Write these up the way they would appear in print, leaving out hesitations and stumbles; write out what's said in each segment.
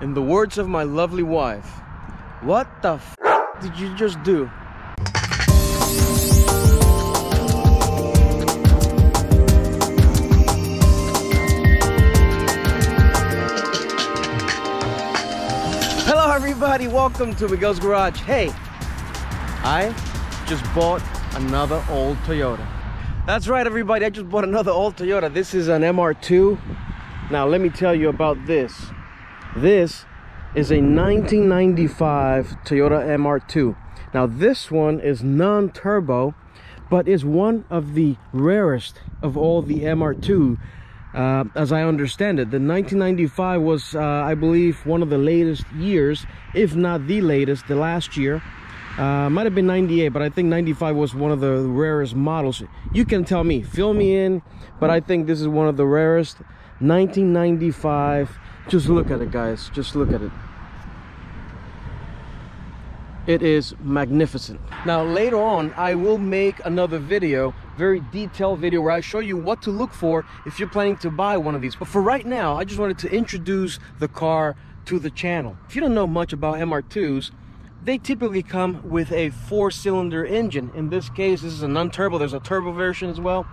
In the words of my lovely wife, what the f did you just do? Hello everybody, welcome to Miguel's Garage. Hey, I just bought another old Toyota. That's right everybody, I just bought another old Toyota. This is an MR2. Now let me tell you about this. This is a 1995 Toyota MR2. Now this one is non-turbo, but is one of the rarest of all the MR2, as I understand it. The 1995 was, I believe, one of the latest years, if not the latest, the last year. Might have been 98, but I think 95 was one of the rarest models. You can tell me, fill me in, but I think this is one of the rarest. 1995. Just look at it, guys, just look at it. It is magnificent. Now later on I will make another video, very detailed video, where I show you what to look for if you're planning to buy one of these. But for right now, I just wanted to introduce the car to the channel. If you don't know much about MR2s, they typically come with a 4-cylinder engine. In this case, this is a non-turbo. There's a turbo version as well.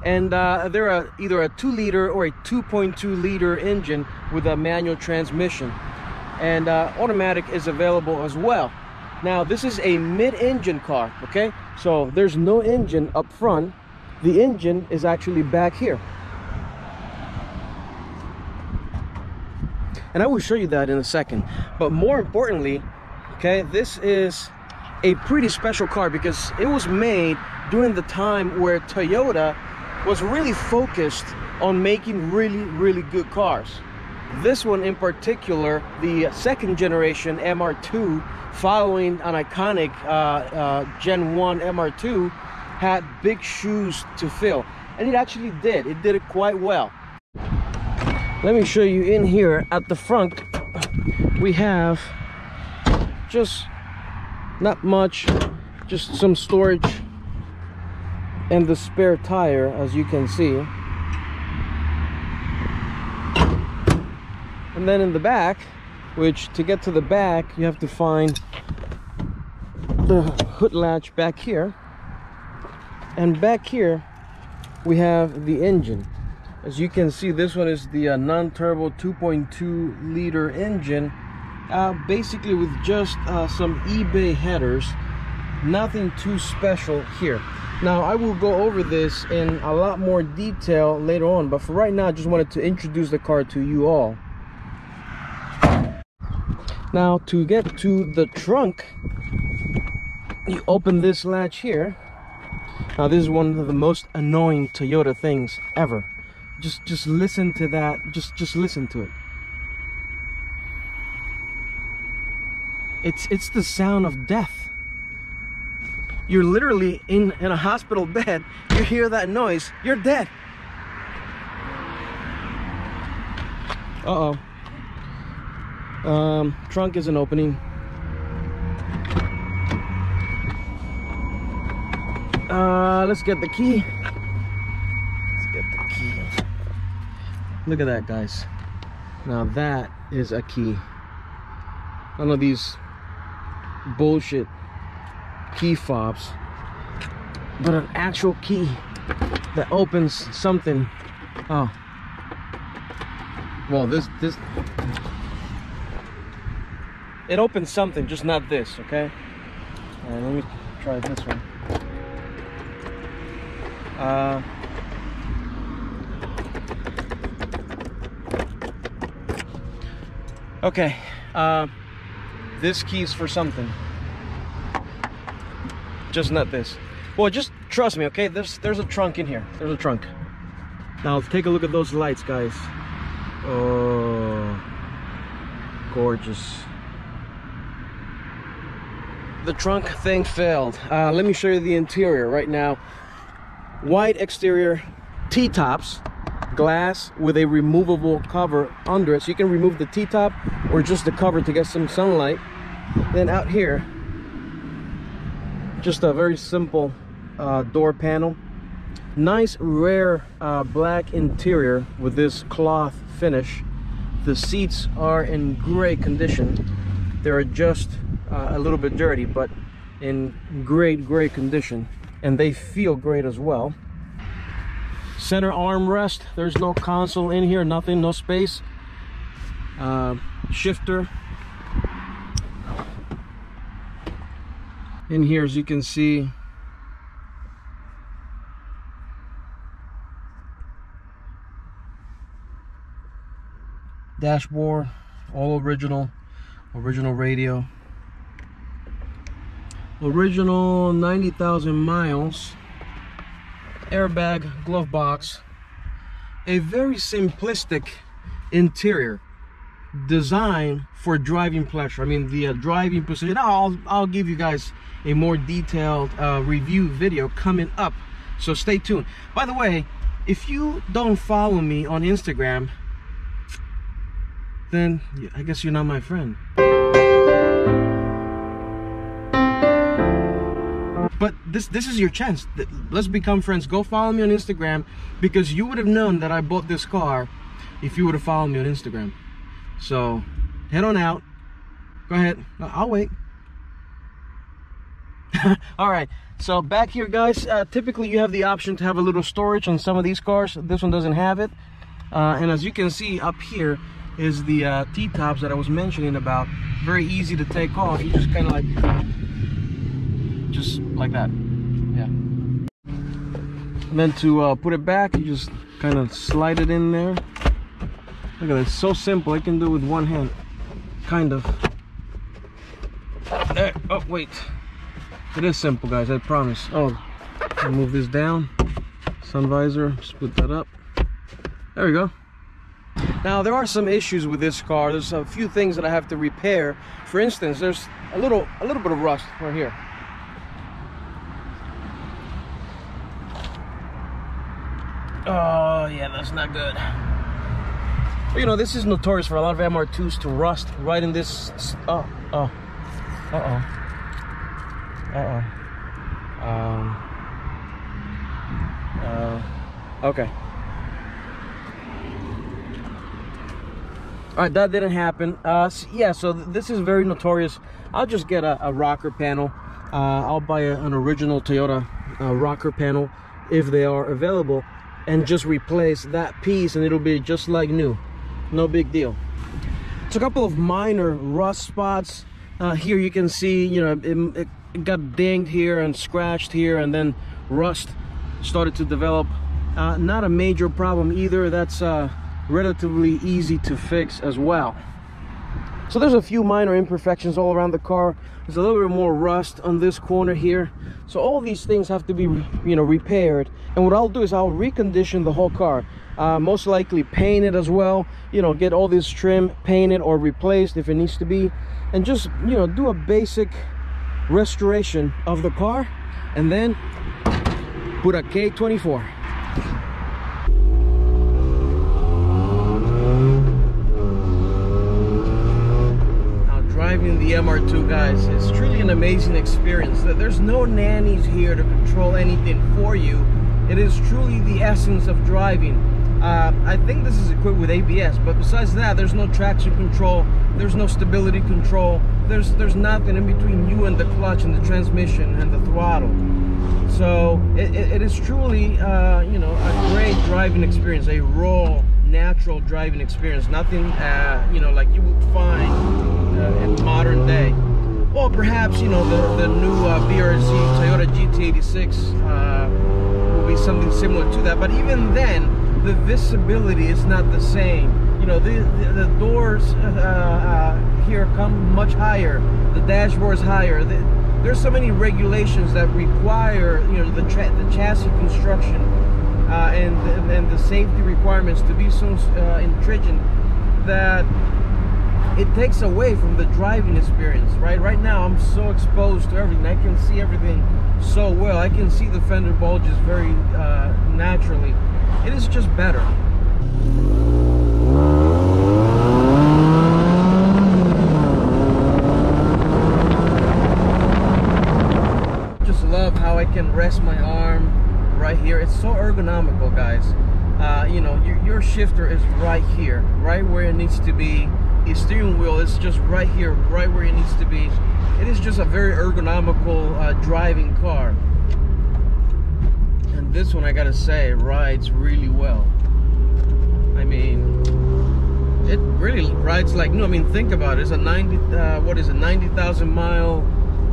And they're either a 2-liter or a 2.2-liter engine with a manual transmission. And automatic is available as well. Now, this is a mid-engine car, okay? So there's no engine up front. The engine is actually back here. And I will show you that in a second. But more importantly, okay, this is a pretty special car because it was made during the time where Toyota was really focused on making really good cars. This one in particular, the second generation MR2, following an iconic Gen 1 MR2, had big shoes to fill, and it actually did. It did it quite well. Let me show you in here at the front. We have just not much, just some storage and the spare tire, as you can see. And then in the back, which to get to the back you have to find the hood latch back here, and back here we have the engine. As you can see, this one is the non-turbo 2.2-liter engine, basically with just some eBay headers. Nothing too special here. Now I will go over this in a lot more detail later on, but for right now I just wanted to introduce the car to you all. Now to get to the trunk, you open this latch here. Now this is one of the most annoying Toyota things ever. Just listen to that. Just listen to it. It's the sound of death. You're literally in a hospital bed. You hear that noise, you're dead. Uh-oh. Trunk isn't opening. Let's get the key. Let's get the key. Look at that, guys. Now that is a key. None of these bullshit key fobs, but an actual key that opens something. Oh, well, this it opens something, just not this. Okay, let me try this one. Okay, this key's for something, just not this. Well, just trust me, okay? There's a trunk in here. There's a trunk. Now take a look at those lights, guys. Oh, gorgeous. The trunk thing failed. Let me show you the interior right now. White exterior, T-tops, glass with a removable cover under it, so you can remove the T-top or just the cover to get some sunlight. Then out here, just a very simple door panel. Nice rare black interior with this cloth finish. The seats are in great condition. They're just a little bit dirty, but in great condition, and they feel great as well. Center armrest, there's no console in here, nothing, no space. Shifter in here, as you can see. Dashboard, all original radio, original 90,000 miles, airbag, glove box, a very simplistic interior design for driving pleasure. I mean, the driving position, I'll give you guys a more detailed review video coming up, so stay tuned. By the way, if you don't follow me on Instagram, then I guess you're not my friend. But this is your chance. Let's become friends. Go follow me on Instagram, because you would have known that I bought this car if you would have followed me on Instagram. So head on out. Go ahead. I'll wait. All right, so back here, guys, typically you have the option to have a little storage on some of these cars. This one doesn't have it. And as you can see, up here is the T-tops that I was mentioning about. Very easy to take off. You just kind of like that. Yeah. And then to put it back, you just kind of slide it in there. Look at it, it's so simple. I can do it with one hand, kind of. There. Oh wait, it is simple, guys, I promise. Oh, I'll move this down. Sun visor, just put that up. There we go. Now there are some issues with this car. There's a few things that I have to repair. For instance, there's a little bit of rust right here. Oh yeah, that's not good. But, you know, this is notorious for a lot of MR2s to rust right in this. Okay. All right, that didn't happen. Yeah, so this is very notorious. I'll just get a rocker panel. I'll buy an original Toyota rocker panel if they are available, and just replace that piece, and it'll be just like new. No big deal. It's a couple of minor rust spots. Here you can see, you know, it got dinged here and scratched here, and then rust started to develop. Not a major problem either. That's relatively easy to fix as well. So there's a few minor imperfections all around the car. There's a little bit more rust on this corner here. So all these things have to be, you know, repaired. And what I'll do is I'll recondition the whole car. Most likely paint it as well. You know, get all this trim painted or replaced if it needs to be. And just, you know, do a basic restoration of the car. And then put a K24. Driving the MR2, guys, it's truly an amazing experience. There's no nannies here to control anything for you. It is truly the essence of driving. I think this is equipped with ABS, but besides that, there's no traction control, there's no stability control, there's nothing in between you and the clutch and the transmission and the throttle. So it is truly you know, a great driving experience, a raw, natural driving experience. Nothing you know, like you would find in modern day. Well, perhaps, you know, the new BRZ Toyota GT86 will be something similar to that, but even then the visibility is not the same. You know, the doors here come much higher, the dashboard is higher. There's so many regulations that require, you know, the chassis construction and the safety requirements to be so stringent that it takes away from the driving experience. Right now I'm so exposed to everything. I can see everything so well. I can see the fender bulges very naturally. It is just better. Just love how I can rest my arm right here. It's so ergonomical, guys. you know, your shifter is right here, right where it needs to be. The steering wheel is just right here, right where it needs to be. It is just a very ergonomical driving car. And this one, I gotta say, rides really well. I mean, it really rides like new. I mean, think about it. It's a 90,000 mile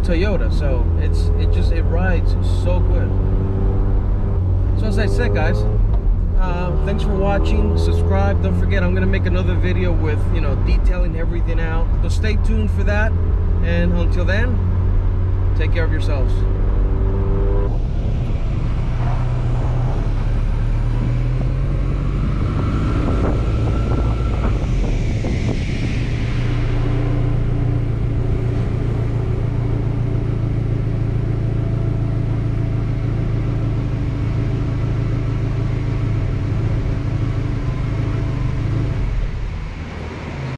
Toyota. So it rides so good. So as I said, guys, thanks for watching. Subscribe. Don't forget, I'm gonna make another video with, you know, detailing everything out. So stay tuned for that. And until then, take care of yourselves.